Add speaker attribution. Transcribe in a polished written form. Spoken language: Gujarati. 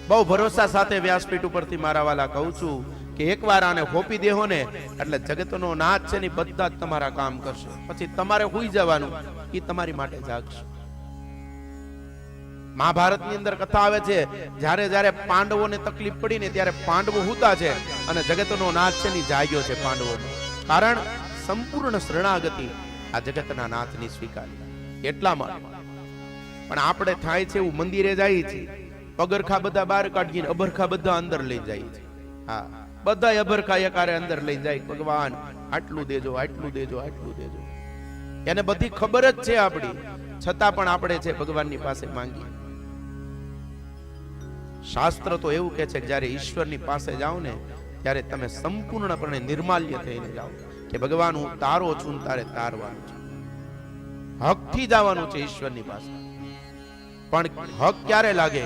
Speaker 1: બહુ ભરોસા સાથે વ્યાસપીઠ ઉપરથી મારા વાલા કહું છું કે એકવાર આને હોપી દેહો ને એટલે જગતનો નાથ છે ને બધા જ તમારા કામ કરશે. પછી તમારે હુઈ જવાનું, એ તમારી માટે જાગશે. મહાભારતની અંદર કથા આવે છે, જ્યારે જ્યારે પાંડવોને તકલીફ પડી ને ત્યારે પાંડવો હુતા છે અને જગતનો નાથ છે ને જાગ્યો છે પાંડવોનો. કારણ સંપૂર્ણ શરણાગતિ આ જગતના નાથની સ્વીકારી. એટલા માટે પણ આપણે થાય છે એવું, મંદિરે જાય છે, પગરખા બધા બહાર કાઢીને અભરખા બધા અંદર લઈ જાય છે. હા, બધા અભરખા એકારે અંદર લઈ જાય. ભગવાન આટલું દેજો, આટલું દેજો, આટલું દેજો. એને બધી ખબર જ છે આપણી, છતાં પણ આપણે છે ભગવાનની પાસે માંગીએ. શાસ્ત્ર તો એવું કહે છે કે જ્યારે ઈશ્વરની પાસે જાઓ ને ત્યારે તમે સંપૂર્ણપણે નિર્માલ્ય થઈને જાઓ કે ભગવાન હું તારો છું, તારે તારવાનું છે. હકથી જવાનું છે ઈશ્વરની પાસે. પણ હક ક્યારે લાગે?